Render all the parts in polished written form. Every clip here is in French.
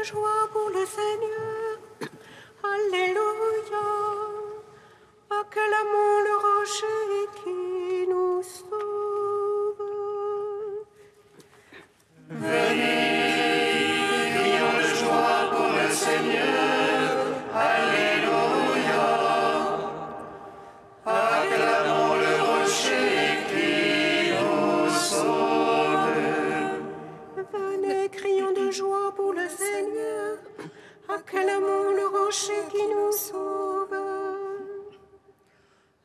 de joie pour le Seigneur. Alléluia. Acclamons le rocher qui nous sauve. Venez, crions de joie pour le Seigneur. Alléluia. Acclamons le rocher qui nous sauve. Venez, crions de joie pour le Seigneur. Acclamons le rocher qui nous sauve.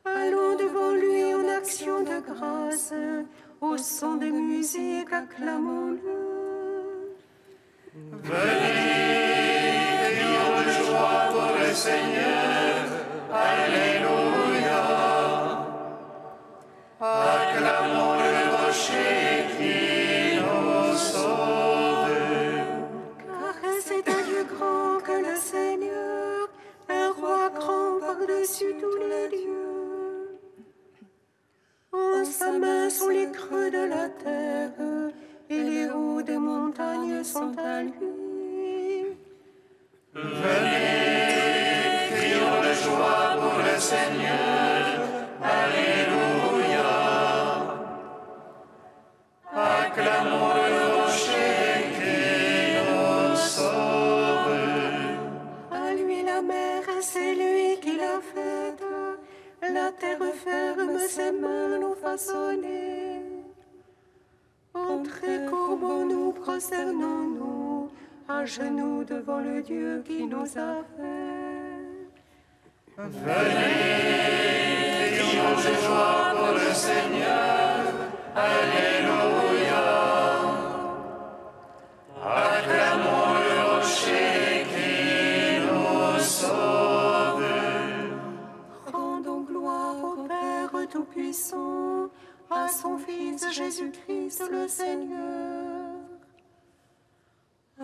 Allons devant lui en action de grâce. Au son de musique, acclamons-le. Venez, crions de joie pour le Seigneur. Alléluia. Acclamons le rocher qui nous sauve. Car c'est un Dieu grand que le Seigneur, un roi grand par-dessus tous les dieux. En sa main sont les creux de la terre, et les hauts des montagnes sont à lui. Venez, crions de joie pour le Seigneur. Alléluia. Acclamons le rocher qui nous sauve. À lui la mer, c'est lui qui l'a faite. La terre ferme, ses mains l'ont façonnée. Entrez, courbons-nous, prosternons-nous, à genoux devant le Dieu qui nous a fait. Venez, crions de joie pour le Seigneur. Alléluia. Acclamons le rocher qui nous sauve. Rendons gloire au Père Tout-Puissant, à son Fils Jésus-Christ le Seigneur,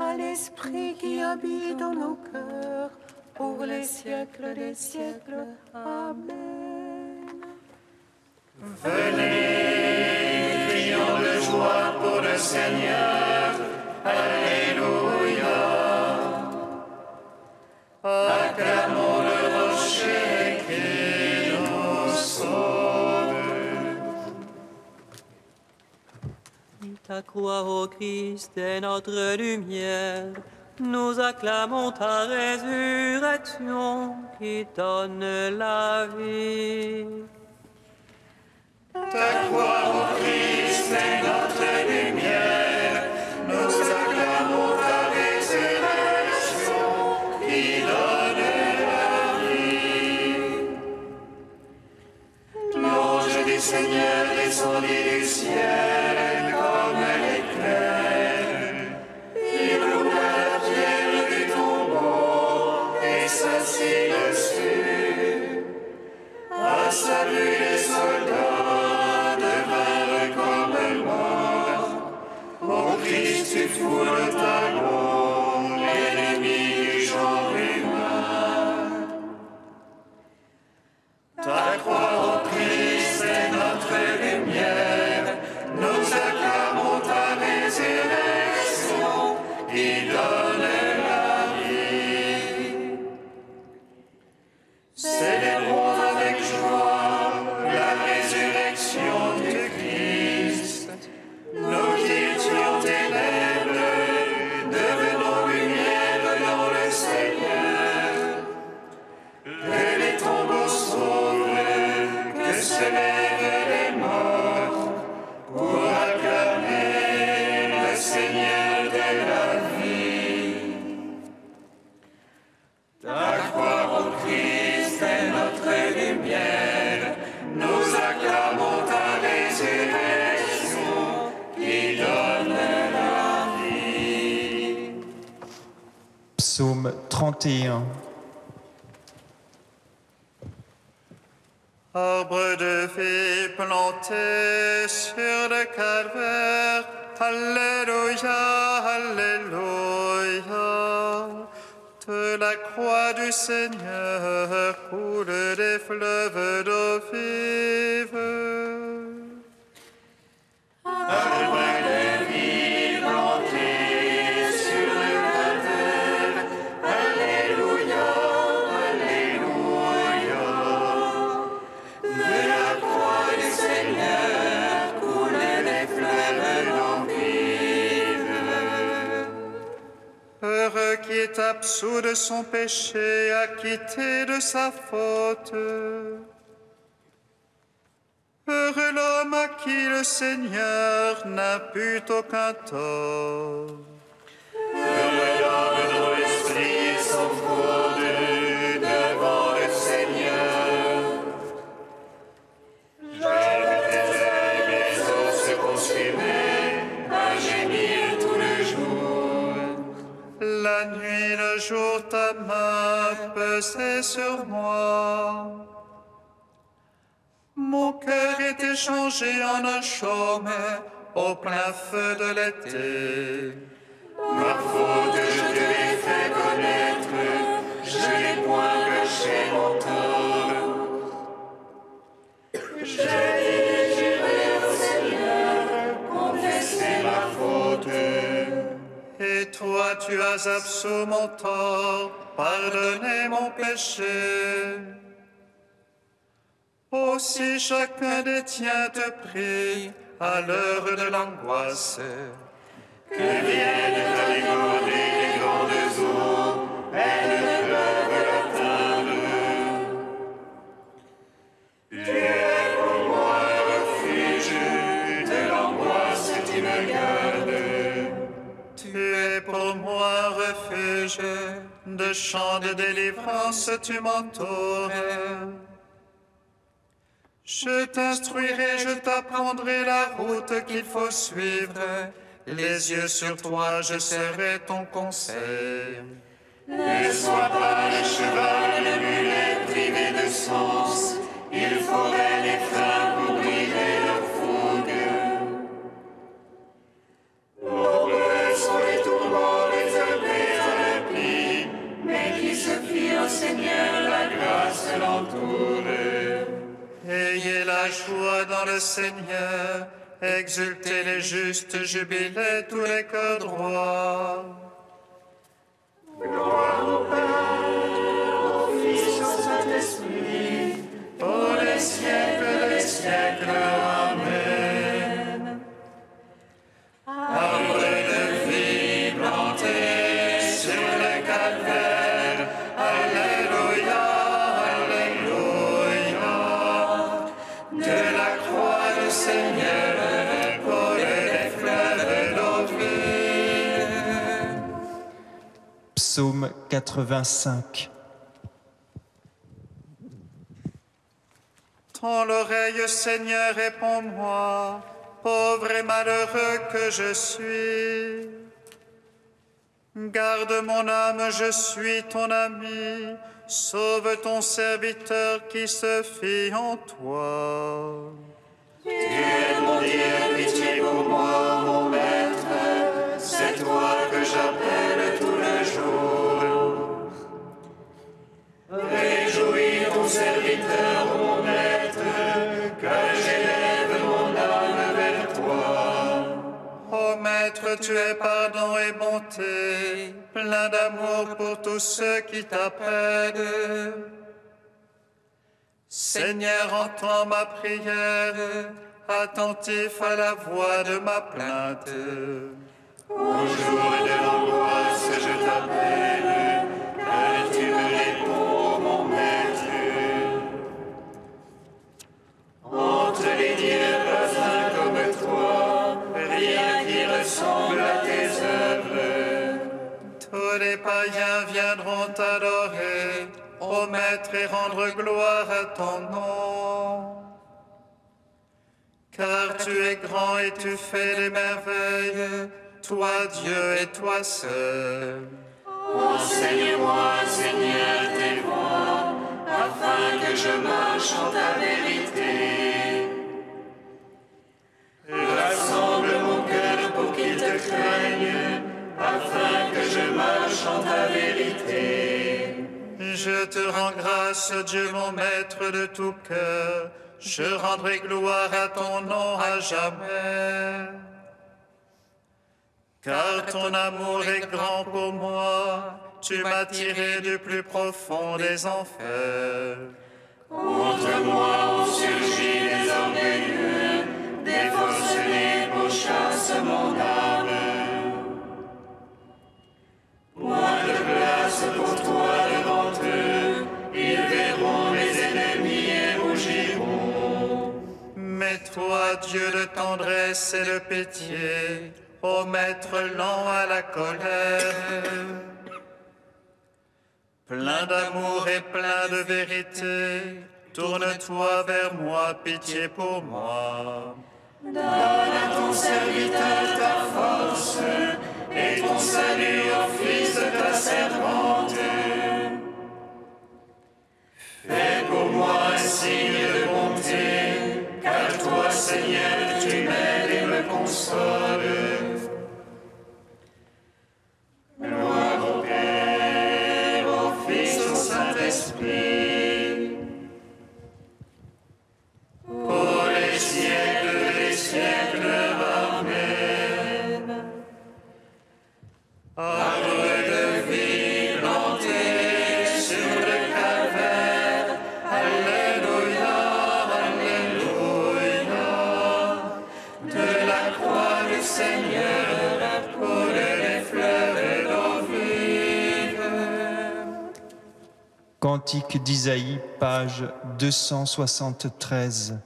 à l'Esprit qui habite dans nos cœurs, pour les siècles des siècles. Amen. Venez, crions de joie pour le Seigneur. Alléluia. Acclamons le rocher qui nous sauve. Ta croix, ô Christ, est notre lumière. Nous acclamons ta résurrection qui donne la vie. Ta croix, ô Christ, est notre lumière. Nous acclamons ta résurrection qui donne la vie. L'ange du Seigneur descendit du ciel comme l'éclair. Il roula la pierre du tombeau et s'assit dessus. À sa vue, les soldats devinrent comme morts. Ô Christ, tu foules ta tombe, l'ennemi du genre humain. Ta croix, ô Christ, est notre lumière. Nous acclamons ta résurrection qui donne la vie. Célébrons avec joie la résurrection du Christ. Nous qui étions ténèbres, devenons lumière dans le Seigneur. Que les tombeaux s'ouvrent, que se lèvent les morts, pour acclamer le Seigneur de la vie. Ta croix, ô Christ, est notre lumière. Nous acclamons ta résurrection qui donne la vie. Psaume 31. Arbre de vie planté sur le calvaire, Alléluia, Alléluia. De la croix du Seigneur coulent des fleuves d'eau vive. Arbre de vie planté sur le calvaire, est absous de son péché, acquitté de sa faute. Heureux l'homme à qui le Seigneur n'impute aucun tort. Heureux l'homme dont l'esprit est sans fraude devant le Seigneur. J'ai vu tes yeux, mes os se consumaient, à gémir tout le jour. La nuit, le jour, ta main pesait sur moi. Mon cœur était changé en un chaume au plein feu de l'été. Ma faute, je te l'ai fait connaître, je n'ai point caché mon tort. J'ai juré au Seigneur, confessé ma faute. Et toi, tu as absous mon tort, pardonné mon péché. Aussi chacun des tiens te prie à l'heure de l'angoisse. Que viennent t'aligonder les grandes eaux, elles ne peuvent l'atteindre. Tu es pour moi un refuge, de l'angoisse tu me gardes. Tu es pour moi un refuge, de chants de délivrance tu m'entoures. Je t'instruirai, je t'apprendrai la route qu'il faut suivre. Les yeux sur toi, je serai ton conseil. Ne sois pas le cheval, le mulet privé de sens. Il faudrait les freins pour briser leur fougue. Nombreux sont les tourments réservés à l'impie, mais qui se fie au Seigneur, la grâce l'entoure. Ayez la joie dans le Seigneur, exultez les justes, jubilez tous les cœurs droits. Gloire au Père, au Fils, au Saint-Esprit, pour les siècles des siècles. Amen. Arbre de vie planté sur le calvaire, Alléluia, Alléluia. De la croix du Seigneur, coule les fleuves d'eau vive. Psaume 85. Tends l'oreille, Seigneur, réponds-moi, pauvre et malheureux que je suis. Garde mon âme, je suis ton ami, sauve ton serviteur qui se fie en toi. Tu es mon Dieu, pitié pour moi, mon Maître, c'est toi que j'appelle tout le jour. Réjouis ton serviteur, mon Maître, car j'élève mon âme vers toi. Ô Maître, tu es pardon et bonté, plein d'amour pour tous ceux qui t'appellent. Seigneur, entends ma prière, attentif à la voix de ma plainte. Au jour de l'angoisse, je t'appelle, car tu me réponds, mon Maître. Entre les dieux, pas un comme toi, rien qui ressemble à tes œuvres. Tous les païens viendront t'adorer, ô Maître, et rendre gloire à ton nom. Car tu es grand et tu fais des merveilles, toi Dieu et toi seul. Enseigne-moi, Seigneur, tes voies, afin que je marche en ta vérité. Rassemble mon cœur pour qu'il te craigne, afin que je marche en ta vérité. Je te rends grâce, Dieu mon Maître de tout cœur, je rendrai gloire à ton nom à jamais. Car ton amour est grand pour moi, tu m'as tiré du plus profond des enfers. Contre moi ont surgi des orgueilleux, des forcenés pourchassent mon âme. Moi de Mais toi, Dieu de tendresse et de pitié, ô Maître lent à la colère, plein d'amour et plein de vérité, tourne-toi vers moi, pitié pour moi. Donne à ton serviteur ta force et ton salut au fils de ta servante. Fais pour moi un signe de bonté, car toi, Seigneur, tu m'aides et me consoles. Gloire au Père, au Fils, au Saint-Esprit, pour les siècles des siècles. Amen. Arbre de vie planté sur le calvaire, Alléluia, Alléluia. De la croix du Seigneur coulent les fleuves d'eau vive. Cantique d'Isaïe, page 273.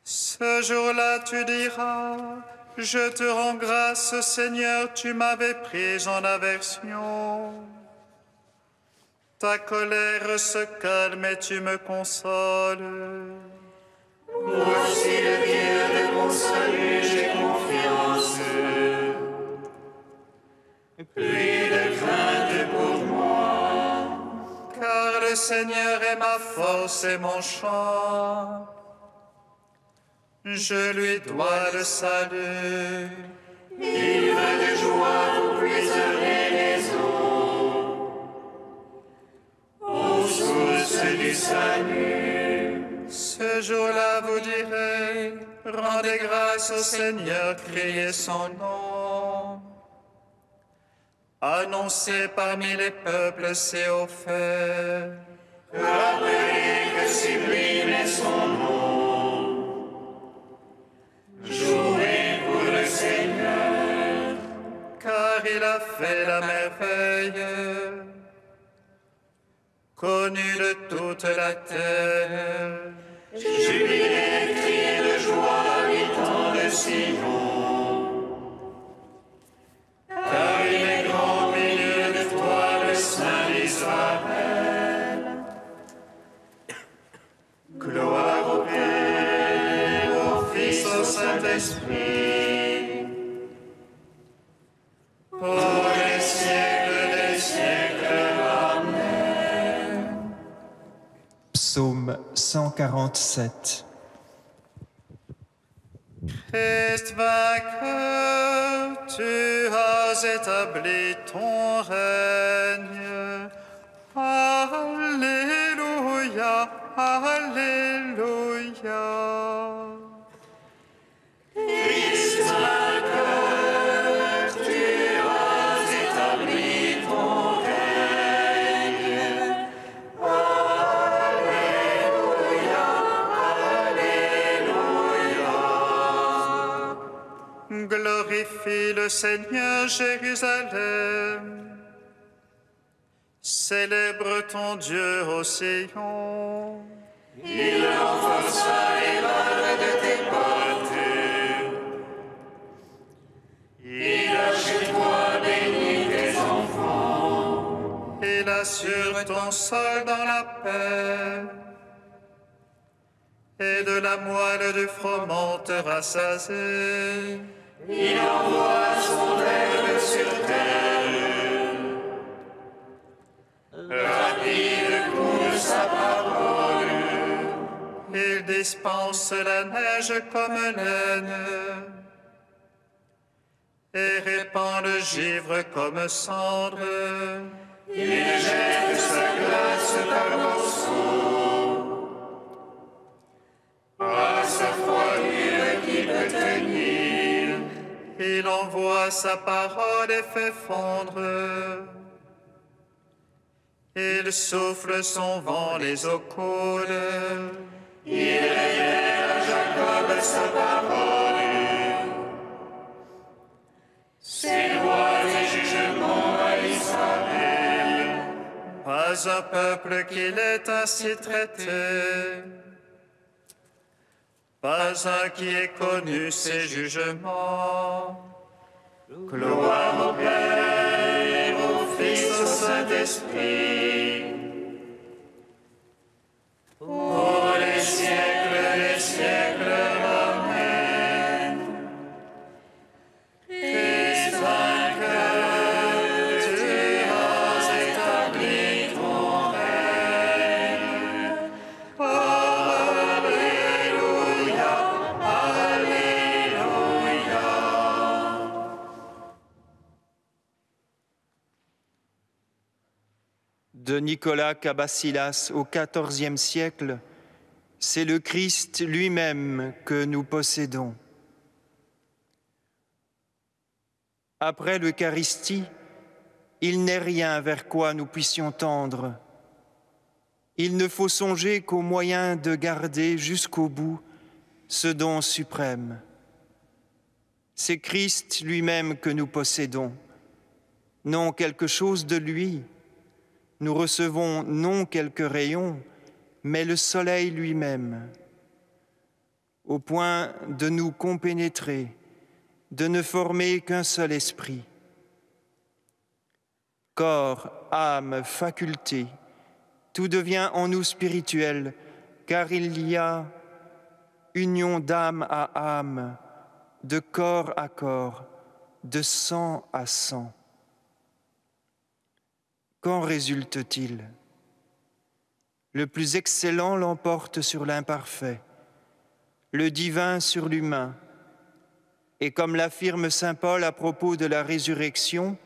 Ce jour-là, tu diras, je te rends grâce, Seigneur, tu m'avais pris en aversion. Ta colère se calme et tu me consoles. Voici le Dieu de mon salut, j'ai confiance. Plus de crainte pour moi. Car le Seigneur est ma force et mon chant. Je lui dois le salut. Ivre de joie, vous puiserez les eaux, aux sources du salut. Ce jour-là, vous direz, rendez grâce au Seigneur, criez son nom. Annoncez parmi les peuples ses hauts faits. Rappelez que sublime est son nom. Jouez pour le Seigneur, Car il a fait la merveille, connue de toute la terre. jubilez, criez de joie, habitants de Sion. Car il est grand au milieu de toi, le Saint d'Israël. Gloire au Père, au Fils, au Saint-Esprit, pour les siècles des siècles. Amen. Psaume 147. Christ vainqueur, tu as établi ton règne. Alléluia, Alléluia. Christ vainqueur, tu as établi ton règne. Alléluia, Alléluia. Glorifie le Seigneur, Jérusalem. Célèbre ton Dieu au Sion. Il renforça les barres de tes portes. Il a chez toi béni tes enfants. Il assure ton sol dans la paix. Et de la moelle du froment te rassasier. Il envoie son verbe sur terre. Rapide coule sa parole. Il dispense la neige comme laine et répand le givre comme cendre. Il jette sa glace par morceaux. À sa froidure qui peut tenir. Il envoie sa parole et fait fondre. Il souffle son vent, les eaux coulent. Il révèle à Jacob sa parole. Ses lois et jugements à Israël. Pas Pas un peuple qui l'ait ainsi traité. Pas un qui ait connu ses jugements. Gloire au Père, au Fils, au Saint-Esprit, pour les siècles des siècles. Amen. Christ vainqueur, tu as établi ton règne. Alléluia, Alléluia. De Nicolas Cabasilas au XIVe siècle, c'est le Christ lui-même que nous possédons. Après l'Eucharistie, il n'est rien vers quoi nous puissions tendre. Il ne faut songer qu'au moyen de garder jusqu'au bout ce don suprême. C'est Christ lui-même que nous possédons, non quelque chose de lui. Nous recevons non quelques rayons, mais le soleil lui-même, au point de nous compénétrer, de ne former qu'un seul esprit. Corps, âme, faculté, tout devient en nous spirituel, car il y a union d'âme à âme, de corps à corps, de sang à sang. Qu'en résulte-t-il? Le plus excellent l'emporte sur l'imparfait, le divin sur l'humain. Et comme l'affirme saint Paul à propos de la résurrection,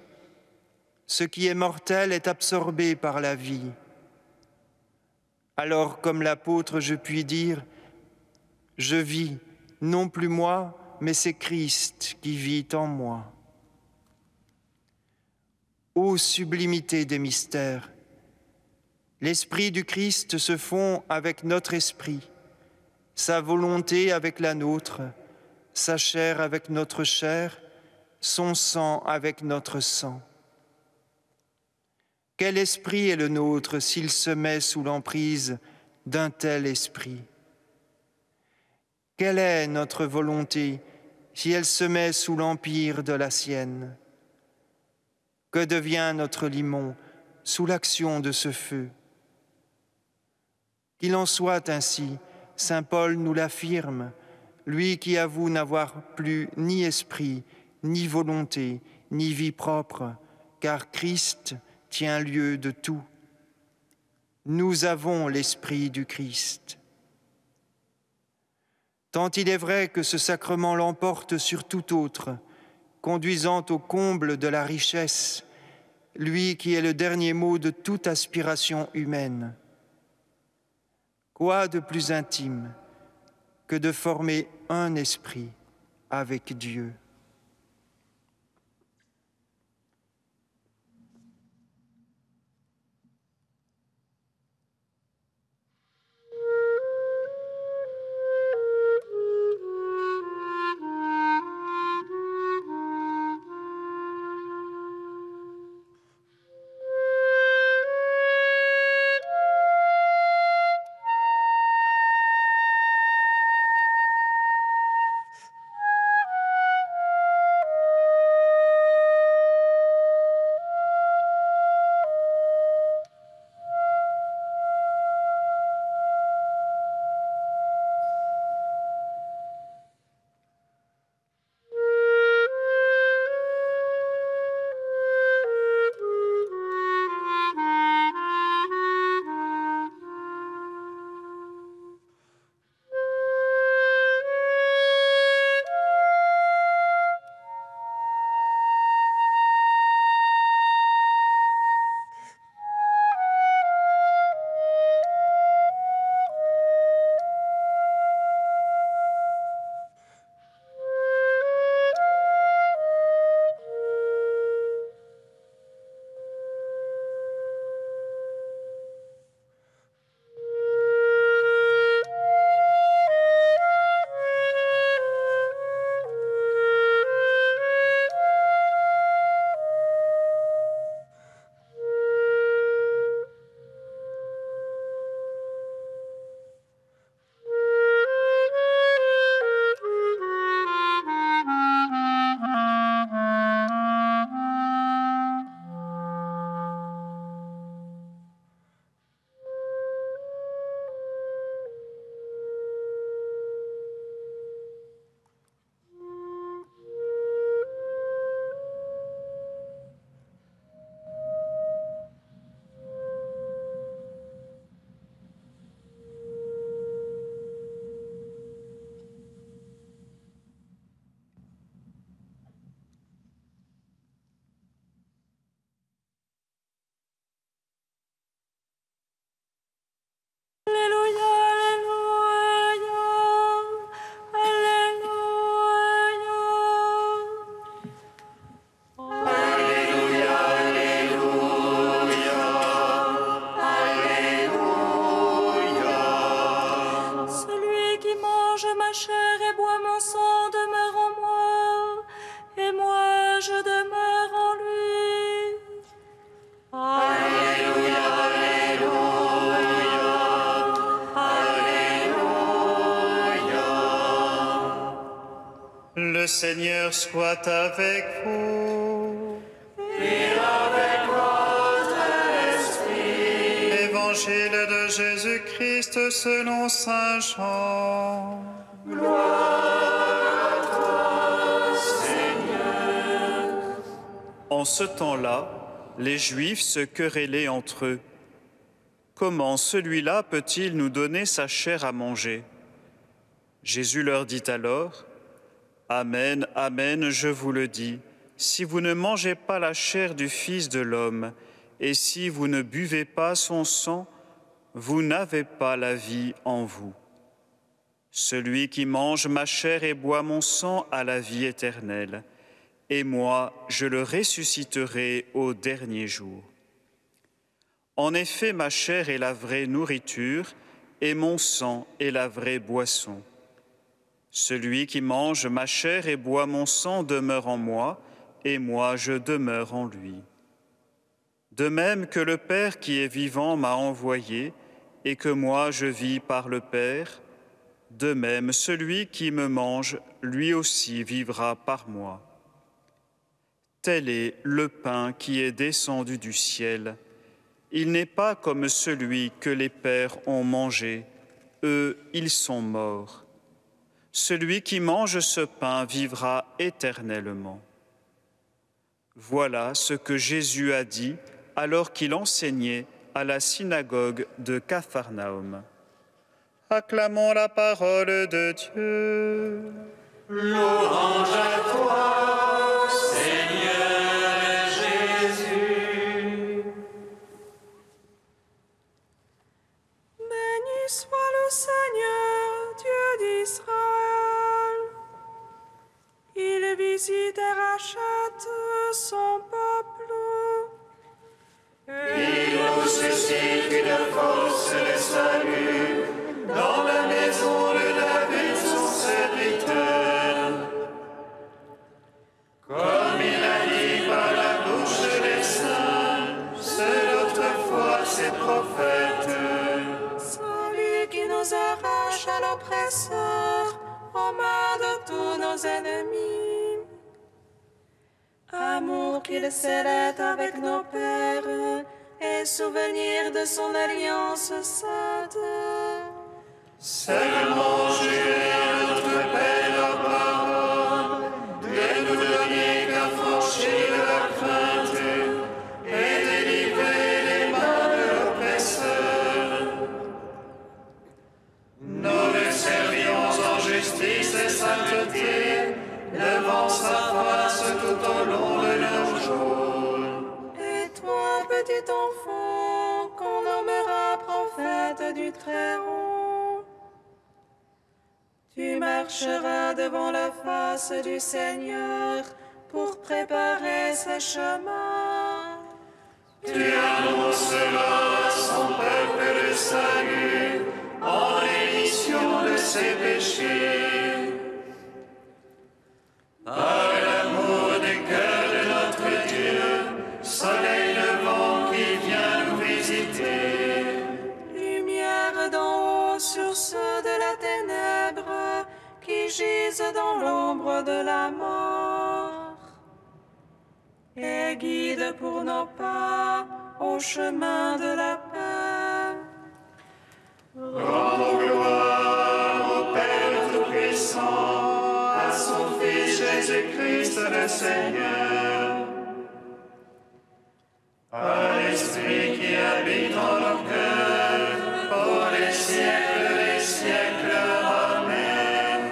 ce qui est mortel est absorbé par la vie. Alors, comme l'apôtre, je puis dire, je vis, non plus moi, mais c'est Christ qui vit en moi. Ô sublimité des mystères! L'esprit du Christ se fond avec notre esprit, sa volonté avec la nôtre, sa chair avec notre chair, son sang avec notre sang. Quel esprit est le nôtre s'il se met sous l'emprise d'un tel esprit? Quelle est notre volonté si elle se met sous l'empire de la sienne? Que devient notre limon sous l'action de ce feu? Qu'il en soit ainsi, saint Paul nous l'affirme, lui qui avoue n'avoir plus ni esprit, ni volonté, ni vie propre, car Christ tient lieu de tout. Nous avons l'esprit du Christ. Tant il est vrai que ce sacrement l'emporte sur tout autre, conduisant au comble de la richesse, lui qui est le dernier mot de toute aspiration humaine. Quoi de plus intime que de former un esprit avec Dieu? ma chair et bois mon sang demeure en moi, et moi je demeure en lui. Alléluia, Alléluia, Alléluia. Le Seigneur soit avec vous. Et avec votre esprit. Évangile de Jésus-Christ selon saint Jean. Gloire à toi, Seigneur. En ce temps-là, les Juifs se querellaient entre eux. Comment celui-là peut-il nous donner sa chair à manger? Jésus leur dit alors: Amen, amen, je vous le dis, si vous ne mangez pas la chair du Fils de l'homme, et si vous ne buvez pas son sang, vous n'avez pas la vie en vous. Celui qui mange ma chair et boit mon sang a la vie éternelle, et moi, je le ressusciterai au dernier jour. En effet, ma chair est la vraie nourriture, et mon sang est la vraie boisson. Celui qui mange ma chair et boit mon sang demeure en moi, et moi je demeure en lui. De même que le Père qui est vivant m'a envoyé, et que moi je vis par le Père, de même celui qui me mange, lui aussi vivra par moi. Tel est le pain qui est descendu du ciel. Il n'est pas comme celui que les pères ont mangé. Eux, ils sont morts. Celui qui mange ce pain vivra éternellement. Voilà ce que Jésus a dit alors qu'il enseignait à la synagogue de Capharnaüm. Acclamons la parole de Dieu. Louange à toi, Seigneur Jésus. Béni soit le Seigneur, Dieu d'Israël. Il visite et rachète son peuple. Il nous suscite une force de salut dans la maison de David, son serviteur. Comme il a dit par la bouche des saints, c'est autrefois ses prophètes. Celui qui nous arrache à l'oppresseur, aux mains de tous nos ennemis. Amour qu'il scellait avec nos pères, et souvenir de son alliance sainte. Seulement juré à notre Père Abraham de nous donner qu'affranchir de la crainte et délivrer les mains de l'oppresseur. Nous le servions en justice et sainteté devant sa face tout au long de nos jours. Et toi, petit enfant, qu'on nommera prophète du Très-Haut, tu marcheras devant la face du Seigneur pour préparer ses chemins. Tu annonceras à son peuple le salut en rémission de ses péchés. Par l'amour du cœur de notre Dieu, soleil levant qui vient nous visiter. Lumière d'en haut sur ceux de la ténèbre qui gisent dans l'ombre de la mort. Et guide pour nos pas au chemin de la paix. Rendons gloire au Père Tout-Puissant, à son Fils Jésus-Christ le Seigneur, à l'Esprit qui habite en nos cœurs, pour les siècles des siècles. Amen.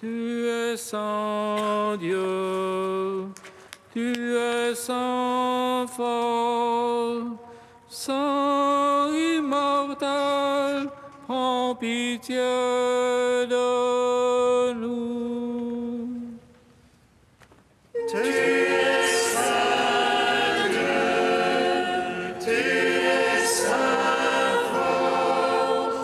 Tu es saint Dieu, tu es saint fort, saint immortel, prends pitié de nous. Tu es saint Dieu, tu es saint fort,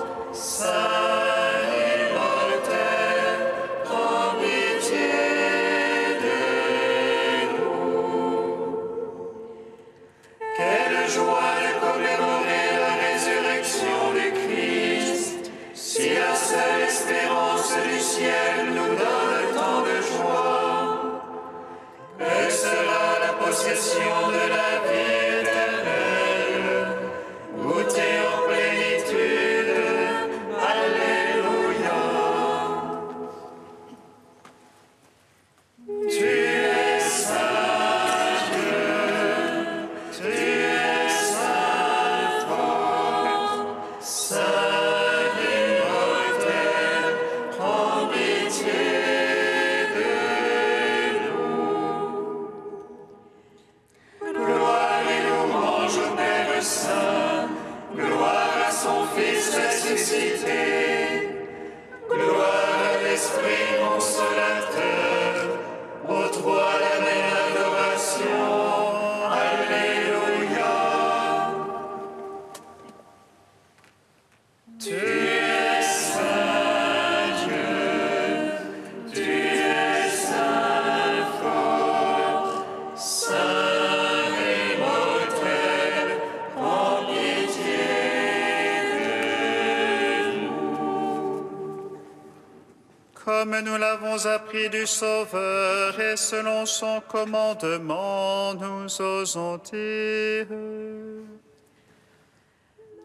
Comme nous l'avons appris du Sauveur et selon son commandement, nous osons dire: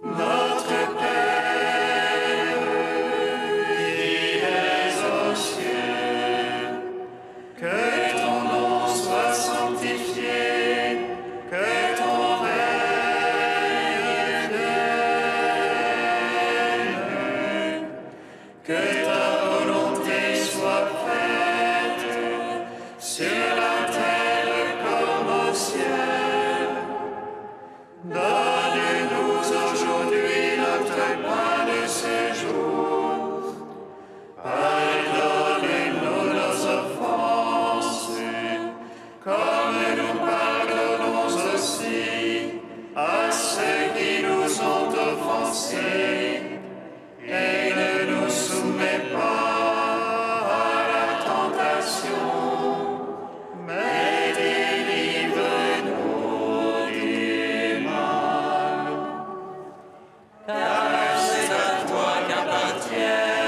Notre Père, qui es aux cieux, que ton nom soit sanctifié, que ton règne vienne, que ta volonté soit faite sur la terre comme au ciel. Donne-nous aujourd'hui notre pain de ce jour. Pardonne-nous nos offenses, comme nous pardonnons aussi à ceux qui nous ont offensés. Et ne nous soumets pas à la tentation, mais délivre-nous du mal. Car c'est à toi qu'appartiennent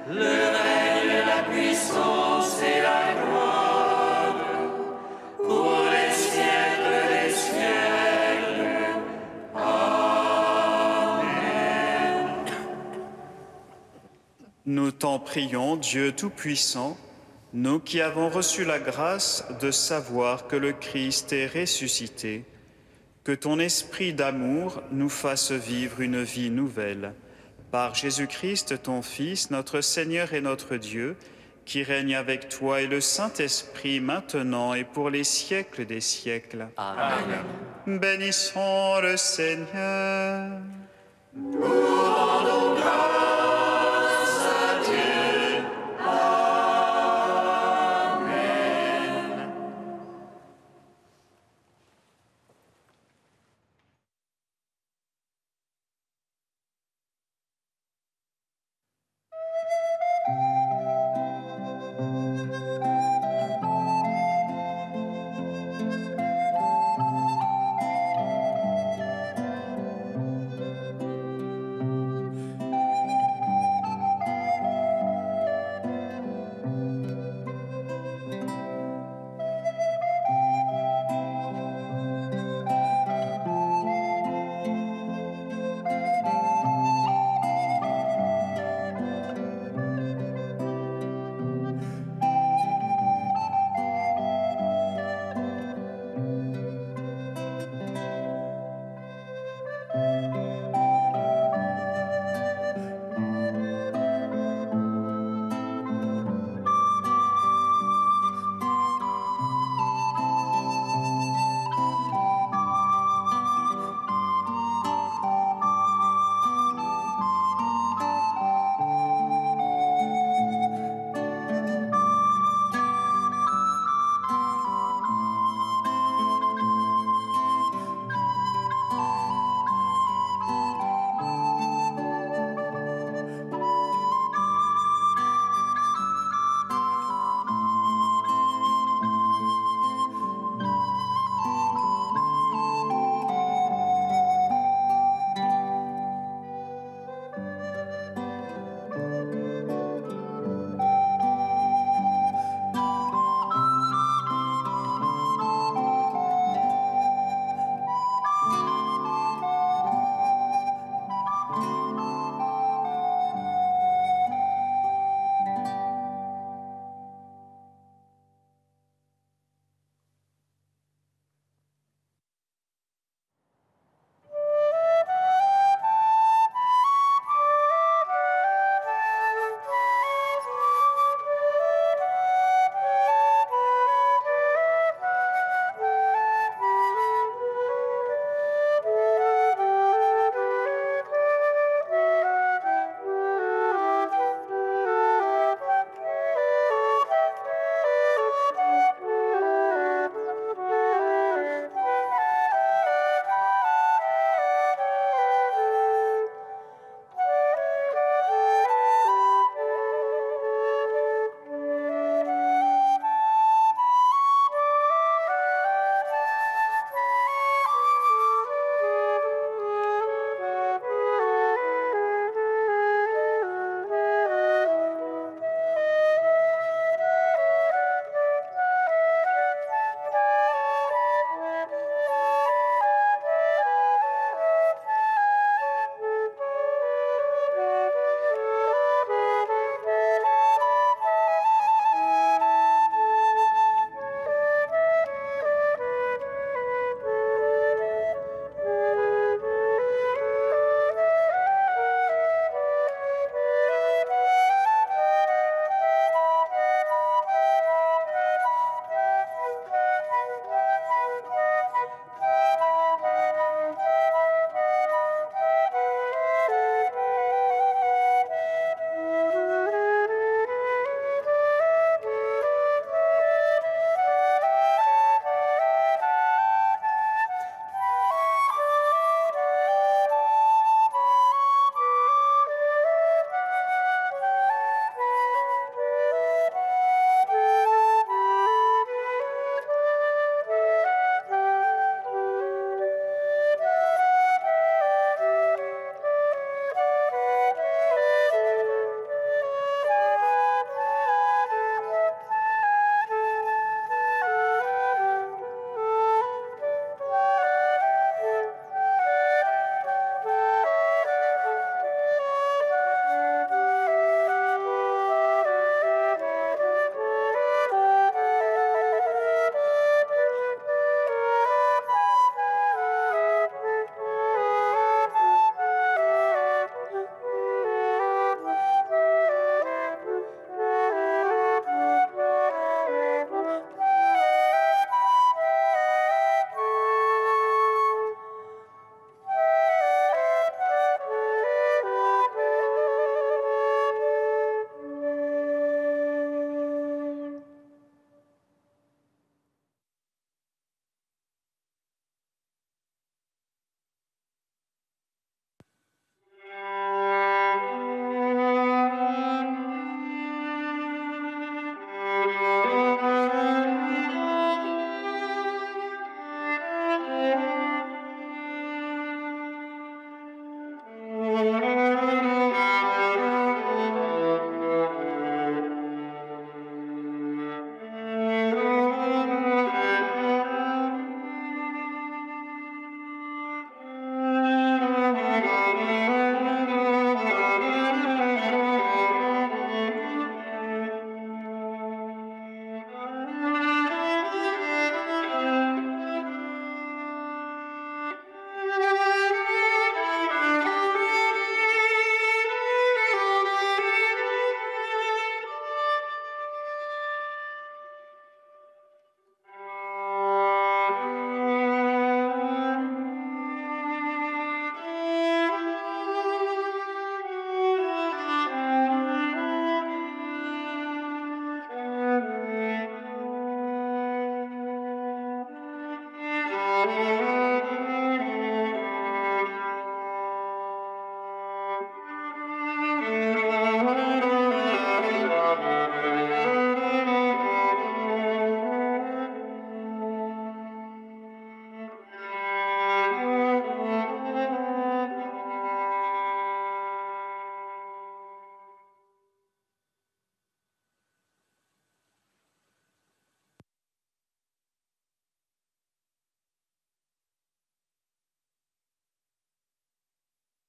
le règne, la puissance et la gloire pour les siècles des siècles. Nous t'en prions, Dieu Tout-Puissant, nous qui avons reçu la grâce de savoir que le Christ est ressuscité, que ton esprit d'amour nous fasse vivre une vie nouvelle. Par Jésus-Christ, ton Fils, notre Seigneur et notre Dieu, qui règne avec toi et le Saint-Esprit maintenant et pour les siècles des siècles. Amen. Bénissons le Seigneur.